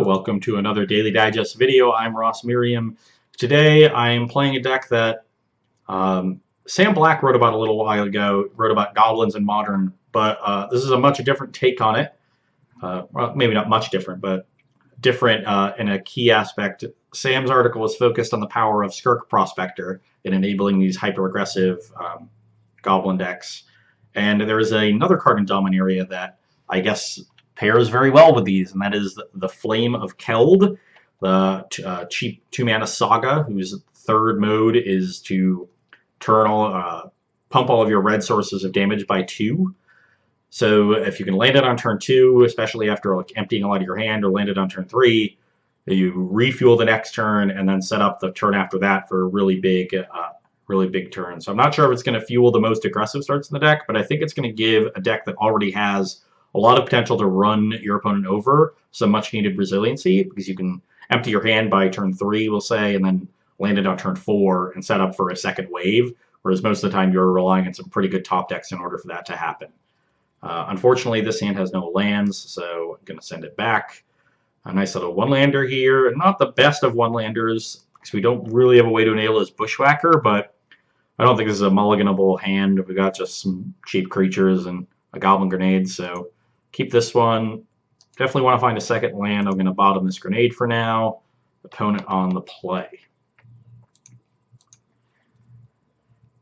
welcome to another Daily Digest video. I'm Merriam. Today I'm playing a deck that Sam Black wrote about a little while ago, wrote about goblins in Modern, but this is a much different take on it. Well, maybe not much different, but different in a key aspect. Sam's article is focused on the power of Skirk Prospector in enabling these hyper-aggressive goblin decks. And there is another card in Dominaria that I guess pairs very well with these, and that is the Flame of Keld, the cheap 2-mana saga, whose third mode is to turn pump all of your red sources of damage by 2. So if you can land it on turn 2, especially after emptying a lot of your hand, or land it on turn 3, you refuel the next turn and then set up the turn after that for a really big turn. So I'm not sure if it's going to fuel the most aggressive starts in the deck, but I think it's going to give a deck that already has a lot of potential to run your opponent over some much needed resiliency, because you can empty your hand by turn 3, we'll say, and then land it on turn 4 and set up for a second wave, whereas most of the time you're relying on some pretty good top decks in order for that to happen. Unfortunately, this hand has no lands, so I'm going to send it back. A nice little one-lander here. Not the best of one-landers, because we don't really have a way to enable his Bushwhacker, but I don't think this is a mulliganable hand. We got just some cheap creatures and a Goblin Grenade, so keep this one. Definitely want to find a second land. I'm going to bottom this grenade for now. Opponent on the play.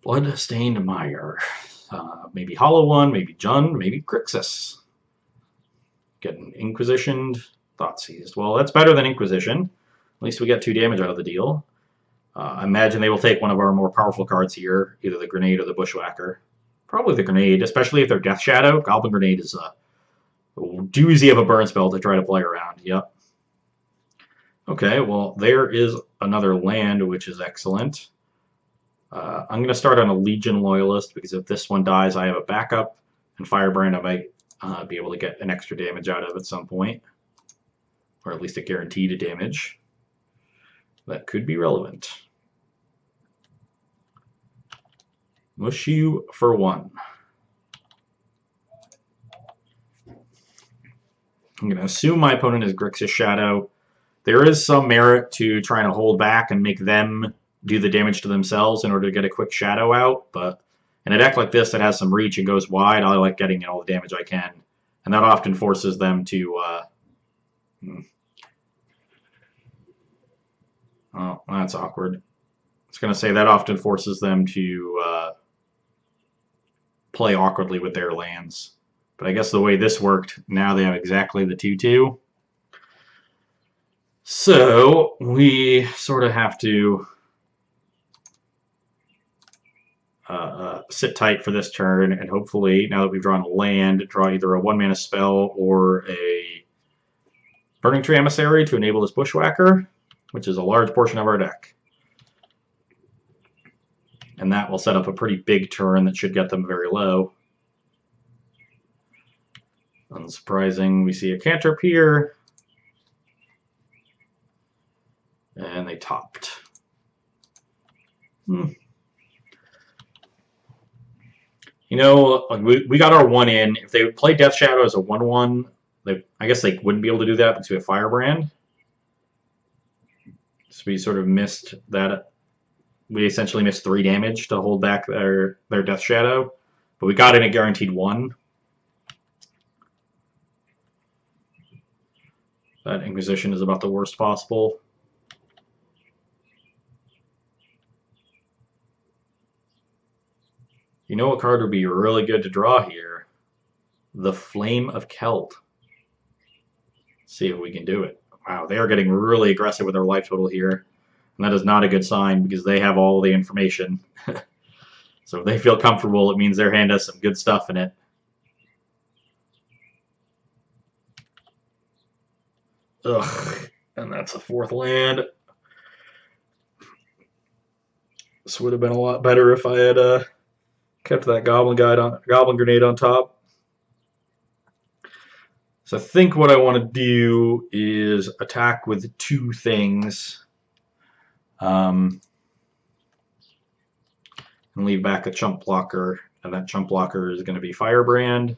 Bloodstained Mire. Maybe Hollow One, maybe Jund, maybe Grixis. Getting Inquisitioned. Thought Seized. Well, that's better than Inquisition. At least we get 2 damage out of the deal. I imagine they will take one of our more powerful cards here, either the Grenade or the Bushwhacker. Probably the Grenade, especially if they're Death Shadow. Goblin Grenade is a doozy of a burn spell to try to play around. Yep. Okay, well, there is another land, which is excellent. I'm going to start on a Legion Loyalist, because if this one dies, I have a backup, and Firebrand I might be able to get an extra damage out of at some point, or at least a guaranteed damage. That could be relevant. Mush you for 1. I'm going to assume my opponent is Grixis Shadow. There is some merit to trying to hold back and make them do the damage to themselves in order to get a quick Shadow out, but in a deck like this that has some reach and goes wide, I like getting in all the damage I can. And that often forces them to... Oh, that's awkward. I was going to say that often forces them to play awkwardly with their lands. But I guess the way this worked, now they have exactly the 2/2. So we sort of have to sit tight for this turn, and hopefully, now that we've drawn a land, draw either a 1-mana spell or a Burning Tree Emissary to enable this Bushwhacker, which is a large portion of our deck. And that will set up a pretty big turn that should get them very low. Unsurprising, we see a cantrip here. And they topped. You know, we got our 1 in. If they play Death Shadow as a 1/1, I guess they wouldn't be able to do that because we have Firebrand. So we sort of missed that. We essentially missed 3 damage to hold back their Death Shadow. But we got in a guaranteed 1. That Inquisition is about the worst possible. You know what card would be really good to draw here? The Flame of Keld. See if we can do it. Wow, they are getting really aggressive with their life total here. And that is not a good sign, because they have all the information. So if they feel comfortable, it means their hand has some good stuff in it. Ugh, and that's a 4th land. This would have been a lot better if I had kept that Goblin Grenade on top. So I think what I want to do is attack with 2 things. And leave back a chump blocker, and that chump blocker is going to be Firebrand.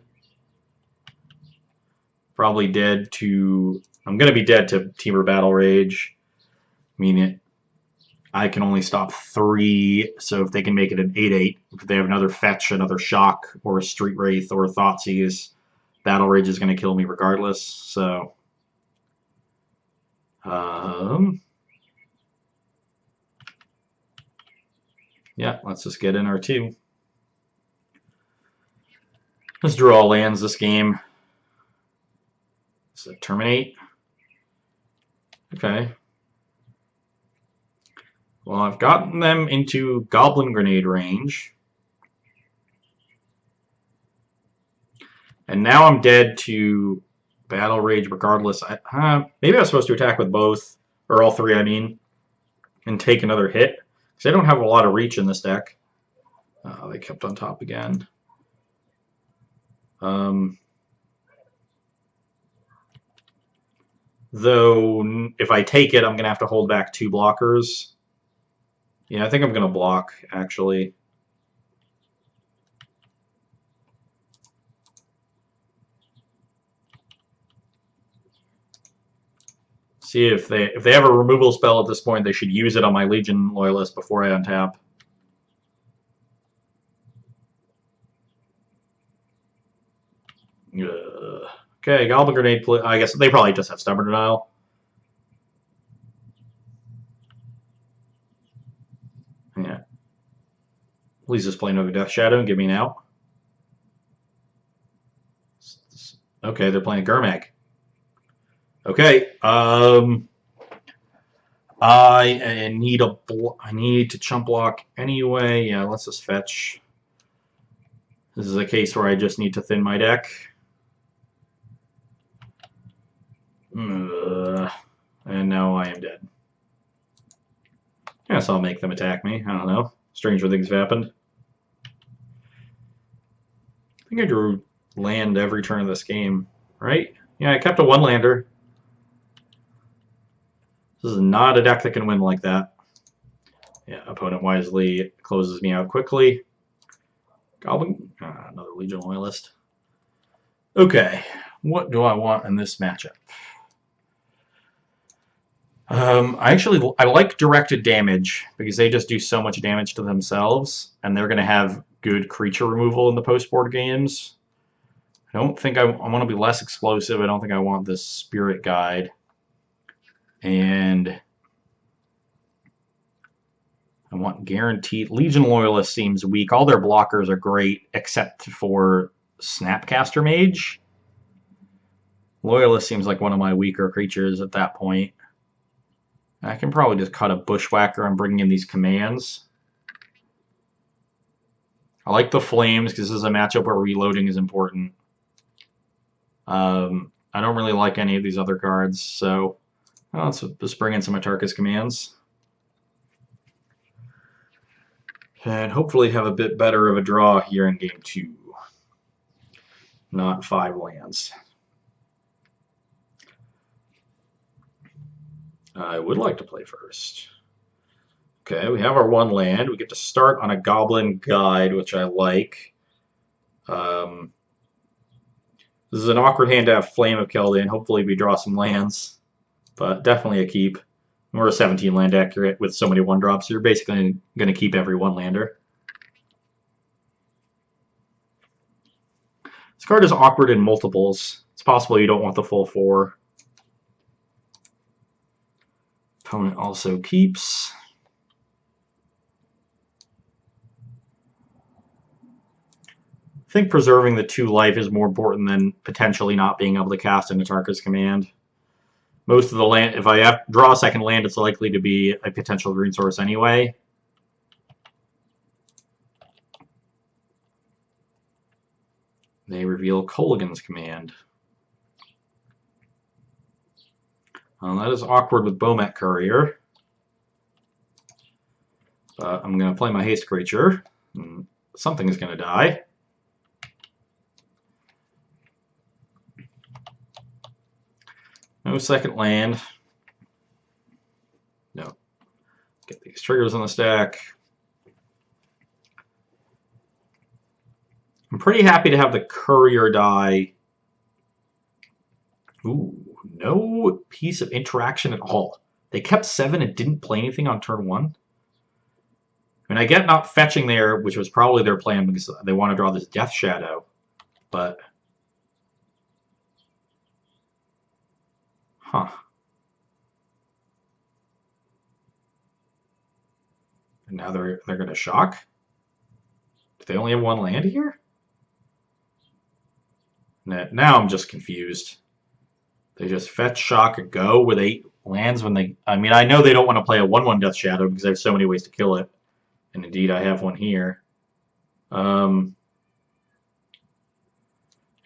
Probably dead to I'm going to be dead to Temur Battle Rage. I mean, I can only stop 3, so if they can make it an 8/8, if they have another Fetch, another Shock, or a Street Wraith, or a Thoughtseize, Battle Rage is going to kill me regardless, so... yeah, let's just get in our 2. Let's draw lands this game. So terminate. Okay. Well, I've gotten them into Goblin Grenade range. And now I'm dead to Battle Rage regardless. Maybe I was supposed to attack with both, or all 3, I mean, and take another hit. Because I don't have a lot of reach in this deck. They kept on top again. Though, if I take it, I'm going to have to hold back 2 blockers. Yeah, I think I'm going to block, actually. See if they have a removal spell at this point, they should use it on my Legion Loyalist before I untap. Okay, Goblin Grenade. I guess they probably just have Stubborn Denial. Yeah. Please just play another Death Shadow and give me an out. Okay, they're playing Gurmag. Okay, I need to chump block anyway. Yeah, let's just fetch. This is a case where I just need to thin my deck. And now I am dead. Guess I'll make them attack me. I don't know. Stranger things have happened. I think I drew land every turn of this game, right? Yeah, I kept a 1-lander. This is not a deck that can win like that. Yeah, opponent wisely closes me out quickly. Goblin, another Legion Loyalist. Okay, what do I want in this matchup? I like directed damage because they just do so much damage to themselves, and they're going to have good creature removal in the post-board games. I don't think I want to be less explosive. I don't think I want this Spirit Guide. And I want guaranteed. Legion Loyalist seems weak. All their blockers are great except for Snapcaster Mage. Loyalist seems like one of my weaker creatures at that point. I can probably just cut a Bushwhacker and bring in these commands. I like the Flames because this is a matchup where reloading is important. I don't really like any of these other cards, so let's just bring in some Atarka's commands. And hopefully have a bit better of a draw here in game 2. Not 5 lands. I would like to play first. Okay, we have our 1 land. We get to start on a Goblin Guide, which I like. This is an awkward hand to have Flame of Keld in. Hopefully we draw some lands, but definitely a keep. We're a 17 land accurate with so many 1-drops. You're basically going to keep every 1-lander. This card is awkward in multiples. It's possible you don't want the full 4. Opponent also keeps. I think preserving the 2 life is more important than potentially not being able to cast an Atarka's command. Most of the land, if I draw a 2nd land, it's likely to be a potential green source anyway. They reveal Kolaghan's command. That is awkward with Bomet Courier. But I'm going to play my haste creature. Something is going to die. No 2nd land. No. Get these triggers on the stack. I'm pretty happy to have the Courier die. Ooh, no piece of interaction at all. They kept 7 and didn't play anything on turn 1. I mean, I get not fetching there, which was probably their plan because they want to draw this Death Shadow, but... Huh. And now they're going to shock? Do they only have 1 land here? Now I'm just confused. They just fetch, shock, go with 8 lands when they... I mean, I know they don't want to play a 1/1 Death Shadow because I have so many ways to kill it. And indeed, I have one here. Yeah,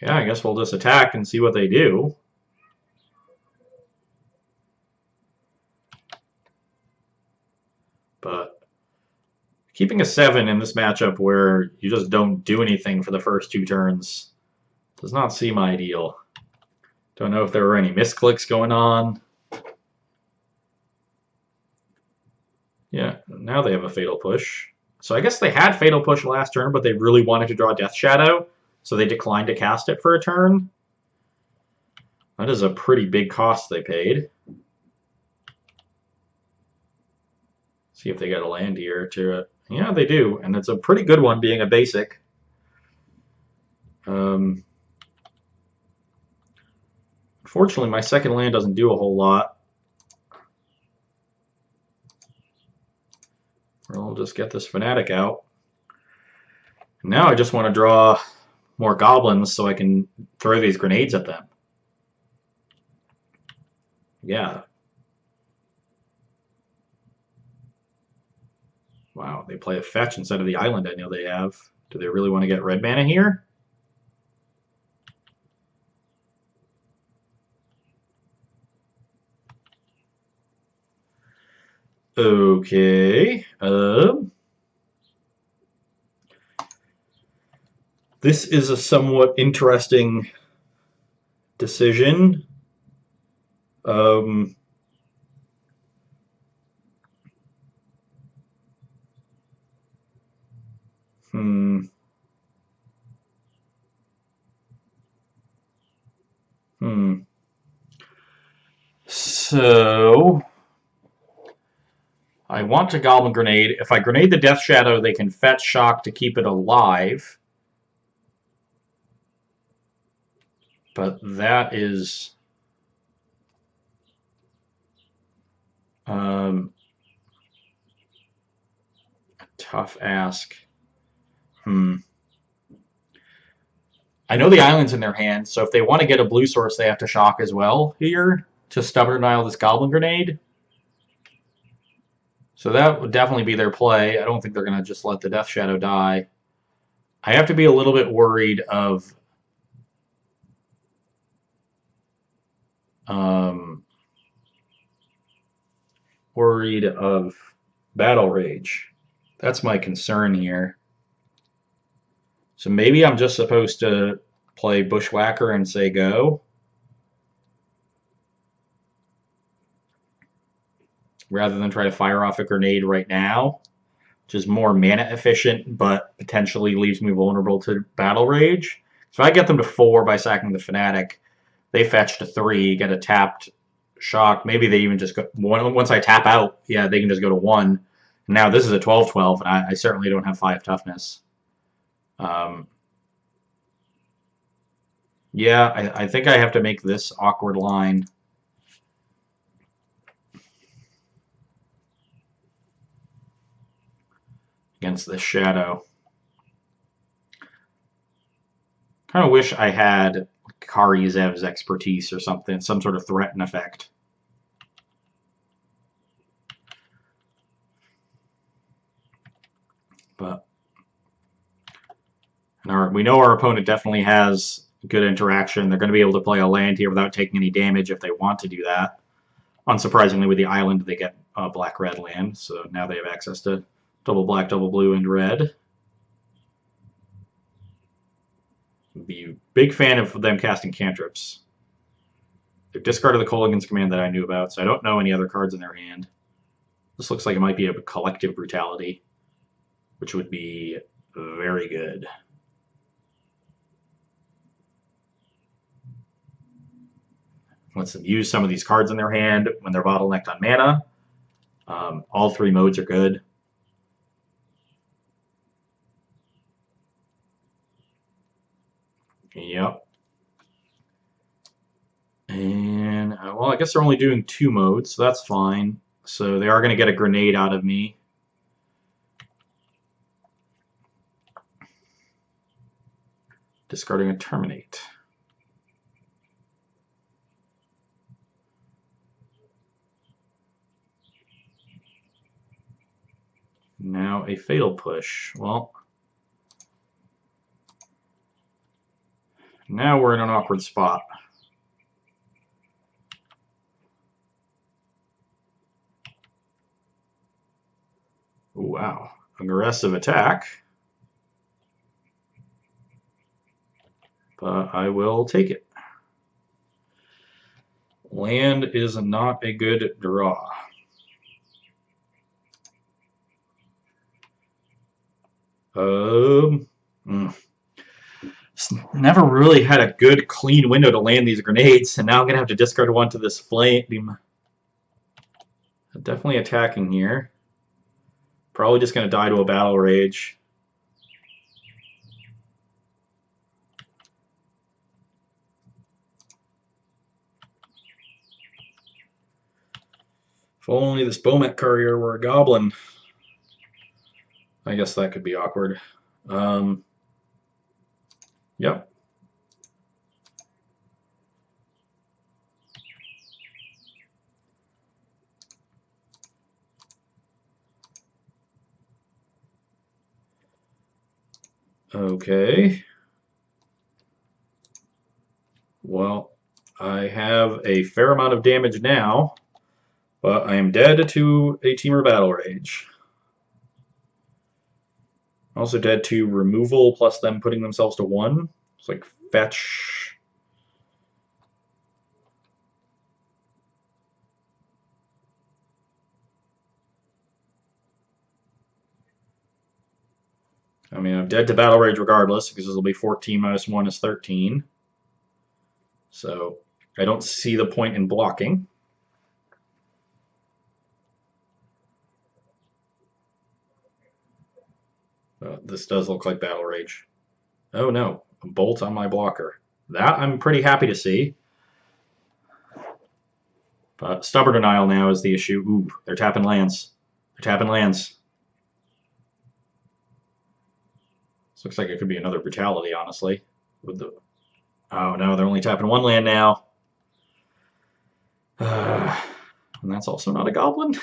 I guess we'll just attack and see what they do. But keeping a 7 in this matchup where you just don't do anything for the first 2 turns does not seem ideal. Don't know if there were any misclicks going on. Yeah, now they have a Fatal Push. So I guess they had Fatal Push last turn, but they really wanted to draw Death Shadow, so they declined to cast it for a turn. That is a pretty big cost they paid. See if they get a land here to... Yeah, they do, and it's a pretty good one, being a basic. Unfortunately, my second land doesn't do a whole lot. I'll just get this Fanatic out. Now I just want to draw more goblins so I can throw these grenades at them. Yeah. Wow, they play a fetch instead of the island I know they have. Do they really want to get red mana here? Okay. This is a somewhat interesting decision. So I want to Goblin Grenade. If I grenade the Death Shadow, they can fetch shock to keep it alive. But that is a tough ask. I know the island's in their hand, so if they want to get a blue source, they have to shock as well here to Stubborn Denial this Goblin Grenade. So that would definitely be their play. I don't think they're going to just let the Death Shadow die. I have to be a little bit worried of Battle Rage. That's my concern here. So maybe I'm just supposed to play Bushwhacker and say go, rather than try to fire off a grenade right now, which is more mana efficient, but potentially leaves me vulnerable to Battle Rage. So if I get them to 4 by sacking the Fanatic, they fetch to 3, get a tapped shock. Maybe they even just go, once I tap out, yeah, they can just go to 1. Now this is a 12/12, and I certainly don't have 5 toughness. Yeah, I think I have to make this awkward line. Against this shadow. Kind of wish I had Kari Zev's expertise or something, some sort of threaten effect. But we know our opponent definitely has good interaction. They're going to be able to play a land here without taking any damage if they want to do that. Unsurprisingly, with the island, they get a black-red land, so now they have access to double black, double blue, and red. Be a big fan of them casting cantrips. They've discarded the Kolaghan's Command that I knew about, so I don't know any other cards in their hand. This looks like it might be a collective brutality, which would be very good. Lets them use some of these cards in their hand when they're bottlenecked on mana. All three modes are good. Yep. And, well, I guess they're only doing 2 modes, so that's fine. So they are going to get a grenade out of me. Discarding a Terminate. Now a Fatal Push. Well, now we're in an awkward spot. Ooh, wow. Aggressive attack. But I will take it. Land is not a good draw. Never really had a good clean window to land these grenades, and now I'm gonna have to discard one to this flame. Definitely attacking here. Probably just gonna die to a battle rage. If only this Bomet courier were a goblin. I guess that could be awkward. Yep. Okay. Well, I have a fair amount of damage now, but I am dead to a Temur Battle Rage. Also dead to removal plus them putting themselves to 1. It's like fetch. I mean, I'm dead to Battle Rage regardless, because this will be 14 minus 1 is 13. So I don't see the point in blocking. This does look like Battle Rage. Oh no, a bolt on my blocker. That I'm pretty happy to see. But Stubborn Denial now is the issue. Ooh, they're tapping lands. They're tapping lands. This looks like it could be another Brutality, honestly. With the Oh no, they're only tapping 1 land now. And that's also not a goblin.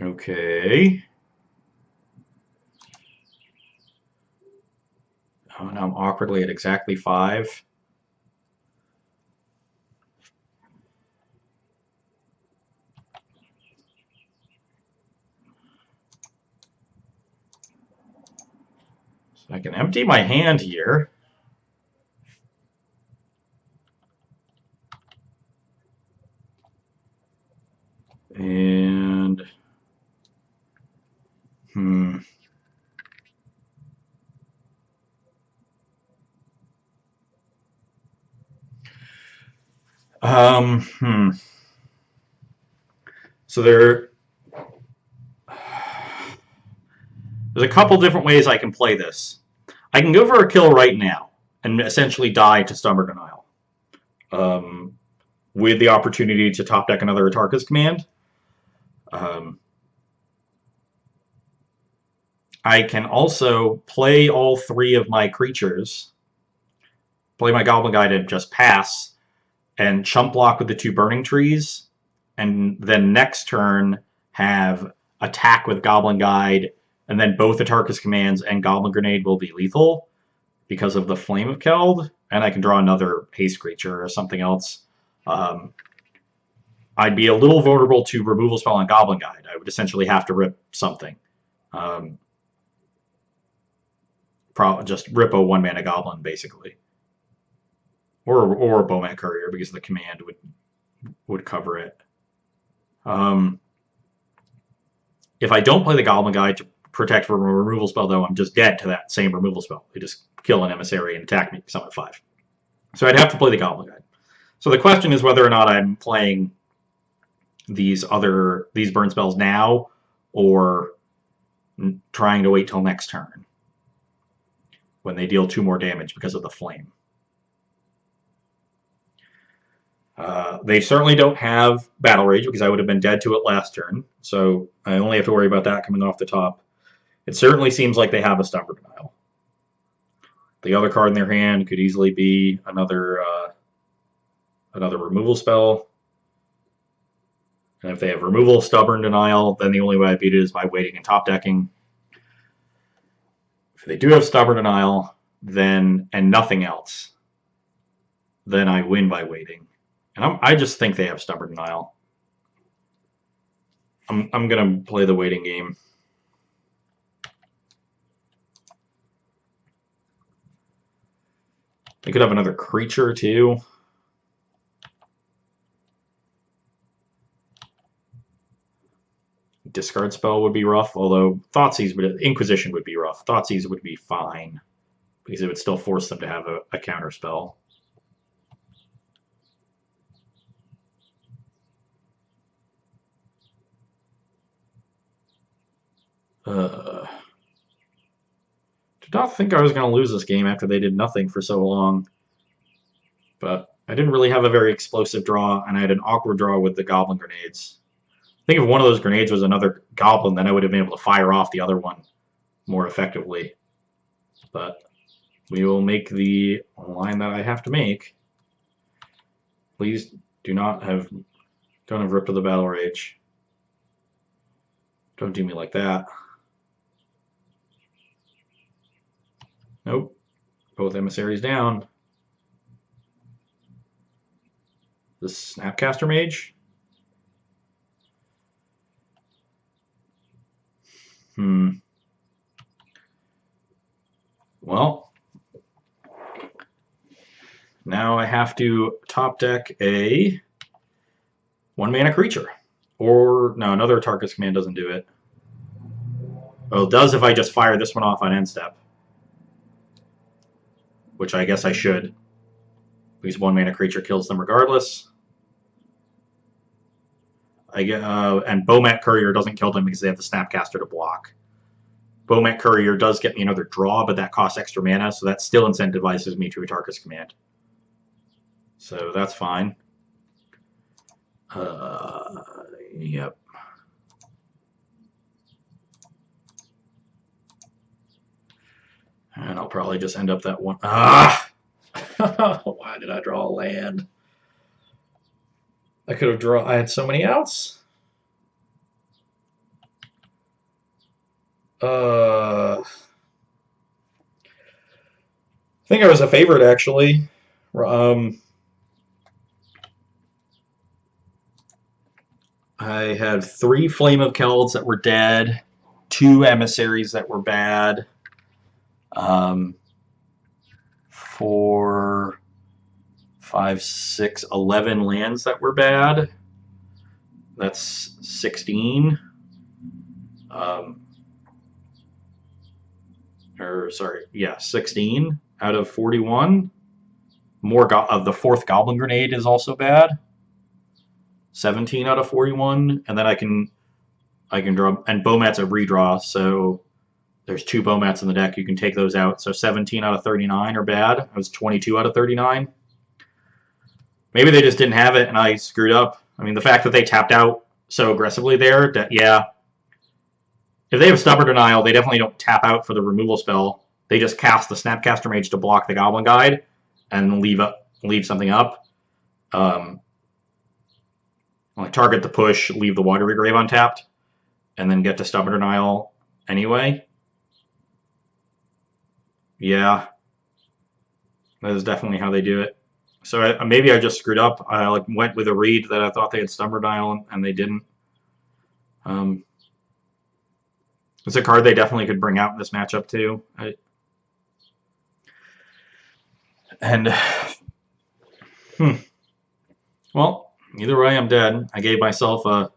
Okay. Oh, now I'm awkwardly at exactly 5. So I can empty my hand here. And So there's a couple different ways I can play this. I can go for a kill right now and essentially die to Stubborn Denial. With the opportunity to top deck another Atarka's Command. I can also play all 3 of my creatures, play my Goblin Guide and just pass, and chump block with the 2 Burning Trees, and then next turn have attack with Goblin Guide, and then both Atarka's Commands and Goblin Grenade will be lethal because of the Flame of Keld, and I can draw another haste creature or something else. I'd be a little vulnerable to removal spell on Goblin Guide. I would essentially have to rip something. Just rip a 1-mana Goblin, basically. Or a Bomet Courier, because the command would cover it. If I don't play the Goblin Guide to protect from a removal spell, though, I'm just dead to that same removal spell. They just kill an emissary and attack me because I'm at 5. So I'd have to play the Goblin Guide. So the question is whether or not I'm playing these burn spells now or trying to wait till next turn when they deal 2 more damage because of the flame. They certainly don't have Battle Rage because I would have been dead to it last turn, so I only have to worry about that coming off the top. It certainly seems like they have a Stubborn Denial. The other card in their hand could easily be another removal spell. And if they have removal Stubborn Denial, then the only way I beat it is by waiting and top decking. If they do have Stubborn Denial, then and nothing else, then I win by waiting. And I just think they have Stubborn Denial. I'm gonna play the waiting game. They could have another creature too. Discard spell would be rough, although Inquisition would be rough. Thoughtseize would be fine because it would still force them to have a counter spell. Did not think I was going to lose this game after they did nothing for so long. But I didn't really have a very explosive draw, and I had an awkward draw with the Goblin Grenades. I think if one of those grenades was another Goblin, then I would have been able to fire off the other one more effectively. But we will make the line that I have to make. Please don't have Rip to the Battle Rage. Don't do me like that. Nope. Both emissaries down. The Snapcaster Mage? Well, now I have to top deck a 1-mana creature. Or, no, another Tarkus command doesn't do it. Well, it does if I just fire this one off on end step. Which I guess I should. Because 1-mana creature kills them regardless. And Bomat Courier doesn't kill them because they have the Snapcaster to block. Bomat Courier does get me another draw, but that costs extra mana, so that still incentivizes me to a Tarkus command. So that's fine. Yep. And I'll probably just end up that one. Ah! Why did I draw a land? I could have drawn. I had so many outs. I think I was a favorite actually. I had 3 Flame of Kelds that were dead, 2 emissaries that were bad, 4, 5, 6, 11 lands that were bad. That's 16. Or sorry, yeah, 16 out of 41. More of the 4th Goblin Grenade is also bad. 17 out of 41, and then I can draw, and Bomat's a redraw, so there's 2 Bomats in the deck. You can take those out. So 17 out of 39 are bad. I was 22 out of 39. Maybe they just didn't have it, and I screwed up. I mean, the fact that they tapped out so aggressively there, that, yeah. If they have Stubborn Denial, they definitely don't tap out for the removal spell. They just cast the Snapcaster Mage to block the Goblin Guide and leave something up. Like target the push, leave the Watery Grave untapped, and then get to Stubborn Denial anyway. Yeah, that is definitely how they do it. So maybe I just screwed up. I went with a read that I thought they had Stubborn Denial and they didn't. It's a card they definitely could bring out in this matchup too. Well, either way, I'm dead. I gave myself a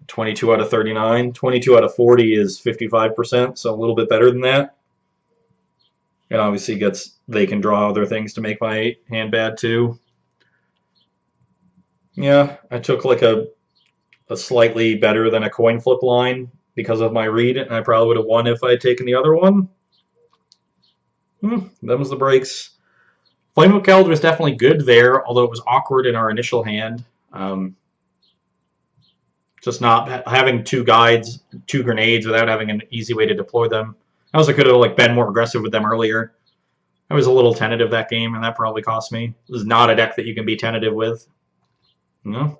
22 out of 39. 22 out of 40 is 55%, so a little bit better than that. And obviously they can draw other things to make my hand bad too. Yeah, I took like a slightly better than a coin flip line because of my read, and I probably would have won if I had taken the other one. That was the breaks. Flame of Keld was definitely good there, although it was awkward in our initial hand. Just not having two guides, two grenades without having an easy way to deploy them. I also could have like been more aggressive with them earlier. I was a little tentative that game, and that probably cost me. This is not a deck that you can be tentative with. No.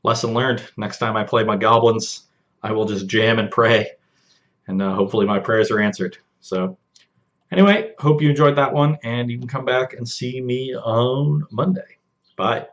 Lesson learned. Next time I play my goblins, I will just jam and pray, and hopefully my prayers are answered. So anyway, hope you enjoyed that one, and you can come back and see me on Monday. Bye.